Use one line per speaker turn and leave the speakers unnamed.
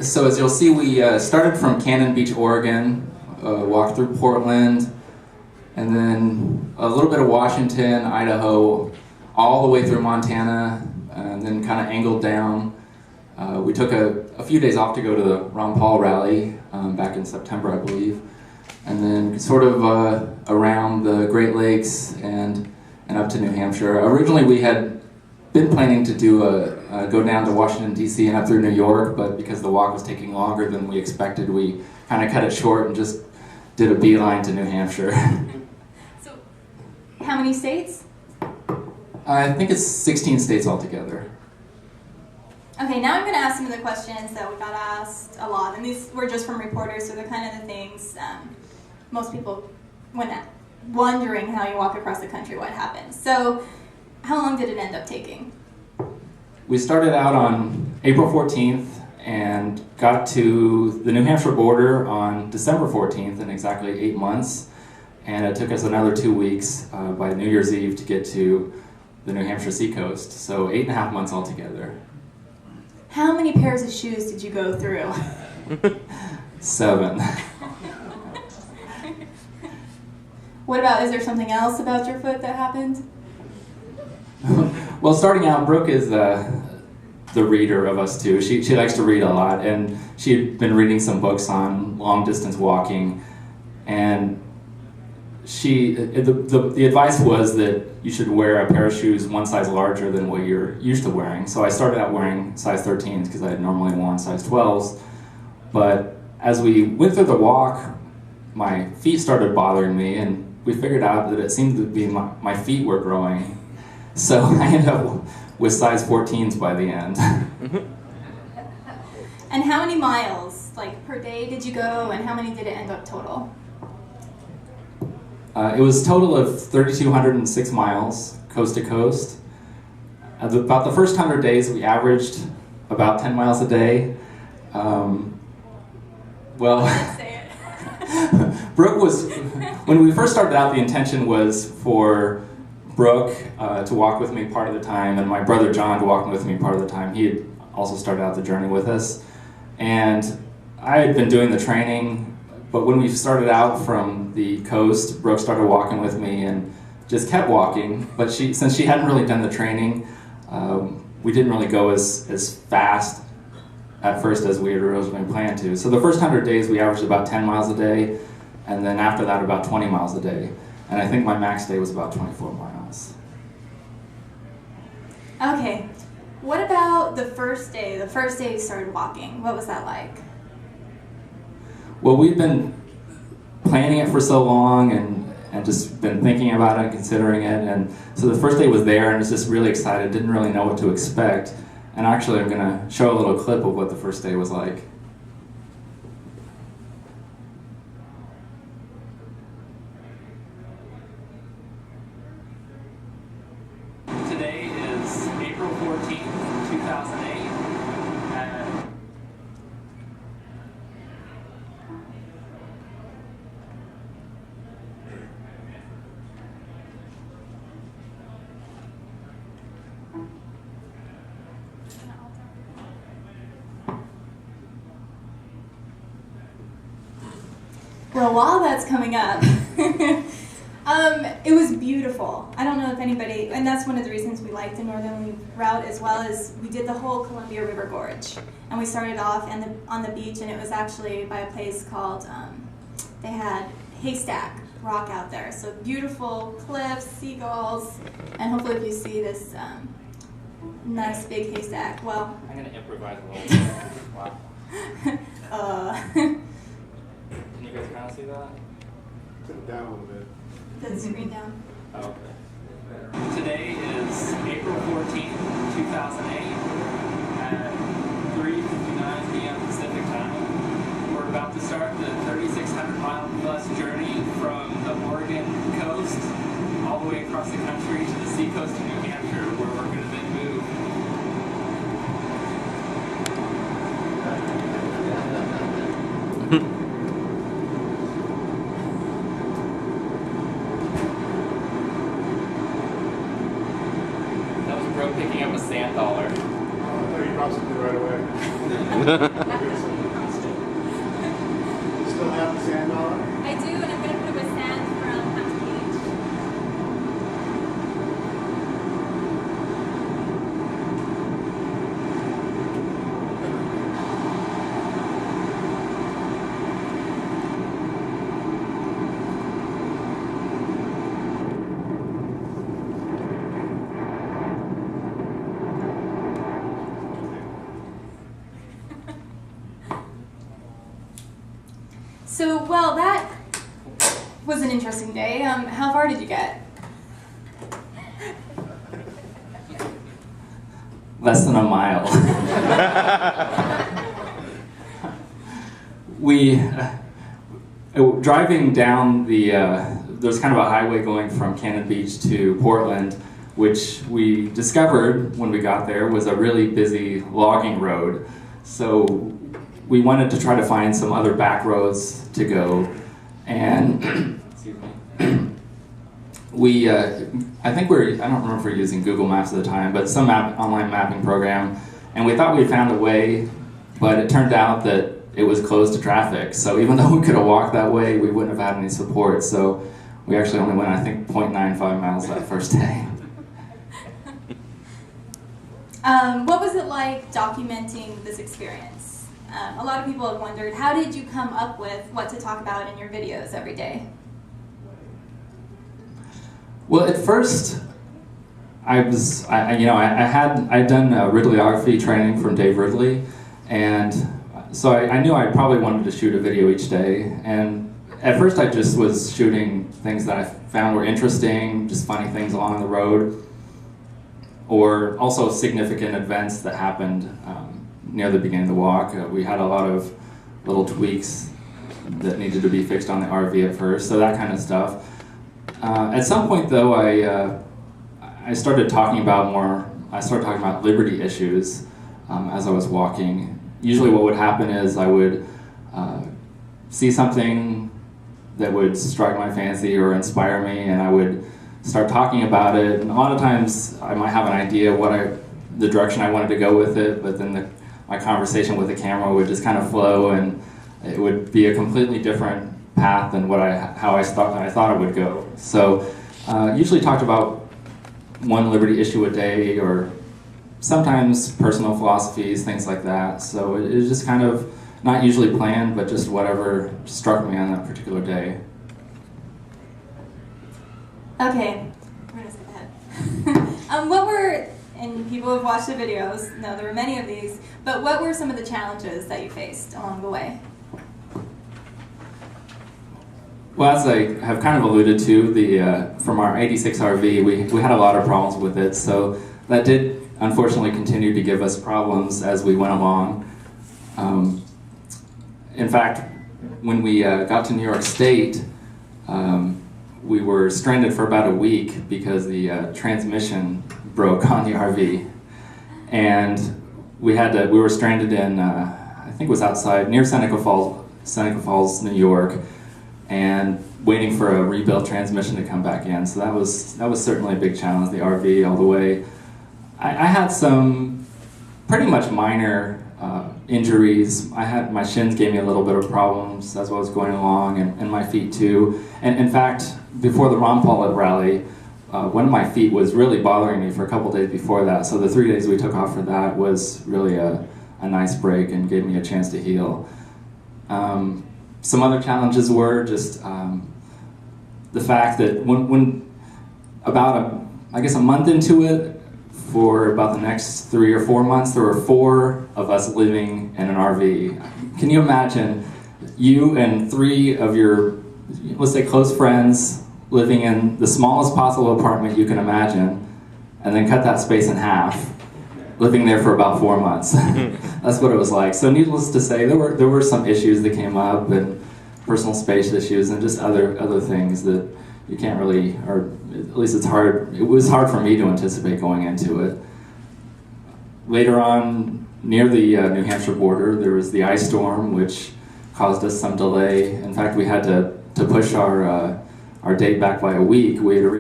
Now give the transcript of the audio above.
So as you'll see, we started from Cannon Beach, Oregon, walked through Portland, and then a little bit of Washington, Idaho, all the way through Montana, and then kind of angled down. We took a few days off to go to the Ron Paul rally back in September, I believe, and then sort of around the Great Lakes and up to New Hampshire. Originally, we had been planning to do go down to Washington, D.C. and up through New York, but because the walk was taking longer than we expected, we kind of cut it short and just did a beeline to New Hampshire.
So, how many states?
I think it's 16 states altogether.
Okay, now I'm going to ask some of the questions that we got asked a lot, and these were just from reporters, so they're kind of the things most people, when wondering how you walk across the country, what happens. So, how long did it end up taking?
We started out on April 14th and got to the New Hampshire border on December 14th in exactly 8 months, and it took us another 2 weeks by New Year's Eve to get to the New Hampshire seacoast, so 8.5 months altogether.
How many pairs of shoes did you go through?
7.
What about, is there something else about your foot that happened?
Well, starting out, Brooke is the reader of us two. She likes to read a lot, and she had been reading some books on long distance walking, and the advice was that you should wear a pair of shoes one size larger than what you're used to wearing. So I started out wearing size 13s because I had normally worn size 12s, but as we went through the walk, my feet started bothering me, and we figured out that it seemed to be my feet were growing. So I ended up with size 14s by the end.
And how many miles, like, per day did you go, and how many did it end up total?
It was a total of 3,206 miles, coast to coast. About the first 100 days, we averaged about 10 miles a day. Brooke was, when we first started out, the intention was for Brooke to walk with me part of the time, and my brother John to walk with me part of the time. He had also started out the journey with us. And I had been doing the training, but when we started out from the coast, Brooke started walking with me and just kept walking. But since she hadn't really done the training, we didn't really go as fast at first as we had originally planned to. So the first 100 days we averaged about 10 miles a day, and then after that about 20 miles a day. And I think my max day was about 24 miles.
Okay, what about the first day you started walking? What was that like?
Well, we've been planning it for so long and just been thinking about it and considering it. And so the first day was there and was just really excited, didn't really know what to expect. And actually I'm gonna show a little clip of what the first day was like. Today is April 14th, 2008.
Well, while that's coming up, it was beautiful. I don't know if anybody, and that's one of the reasons we liked the Northern route as well, as we did the whole Columbia River Gorge. And we started off on the beach, and it was actually by a place called, they had Haystack Rock out there. So beautiful cliffs, seagulls, and hopefully if you see this nice big haystack, well.
I'm going to improvise a little bit. Wow. Can you guys kind of see that?
Put it down a little bit.
The screen down.
Oh, okay. Today is April 14th, 2008 at 3:59 p.m. Pacific time. We're about to start the 3,600 mile plus journey from the Oregon coast all the way across the country to the seacoast of New Hampshire, where we're going to then move. Picking up a sand dollar.
I thought you dropped something right away.
So, well, that was an interesting day. How far did you get?
Less than a mile. Driving down there's kind of a highway going from Cannon Beach to Portland, which we discovered when we got there was a really busy logging road. So we wanted to try to find some other back roads to go, and excuse me. I don't remember if we were using Google Maps at the time, but some online mapping program, and we thought we found a way, but it turned out that it was closed to traffic. So even though we could have walked that way, we wouldn't have had any support. So we actually only went, I think, 0.95 miles that first day.
What was it like documenting this experience? A lot of people have wondered, how did you come up with what to talk about in your videos every day?
Well, at first, I'd done Ridleyography training from Dave Ridley, and so I knew I probably wanted to shoot a video each day. And at first, I just was shooting things that I found were interesting, just funny things along the road, or also significant events that happened near the beginning of the walk. We had a lot of little tweaks that needed to be fixed on the RV at first, so that kind of stuff. At some point, though, I started talking about liberty issues as I was walking. Usually what would happen is I would see something that would strike my fancy or inspire me, and I would start talking about it. And a lot of times I might have an idea of the direction I wanted to go with it, but then my conversation with the camera would just kind of flow, and it would be a completely different path than how I thought it would go. So usually talked about one liberty issue a day, or sometimes personal philosophies, things like that. So it was just kind of not usually planned, but just whatever struck me on that particular day.
Okay, we're gonna skip ahead. And people who have watched the videos know there were many of these, but what were some of the challenges that you faced along the way?
Well, as I have kind of alluded to, from our 86 RV, we had a lot of problems with it, so that did unfortunately continue to give us problems as we went along. In fact, when we got to New York State, we were stranded for about a week because the transmission broke on the RV, and we were stranded in I think it was outside near Seneca Falls, New York, and waiting for a rebuilt transmission to come back in. So that was certainly a big challenge, the RV all the way. I had some pretty much minor injuries. My shins gave me a little bit of problems as I was going along, and my feet too. And in fact, before the Ron Paul rally, one of my feet was really bothering me for a couple days before that. So the 3 days we took off for that was really a nice break and gave me a chance to heal. Some other challenges were just the fact that when about a month into it, for about the next 3 or 4 months, there were 4 of us living in an RV. Can you imagine you and 3 of your, let's say, close friends living in the smallest possible apartment you can imagine, and then cut that space in half, living there for about 4 months? That's what it was like. So needless to say, there were some issues that came up, and personal space issues, and just other things that you can't really, or at least it was hard for me to anticipate going into it. Later on, near the New Hampshire border, there was the ice storm, which caused us some delay. In fact, we had to push our date back by a week. We had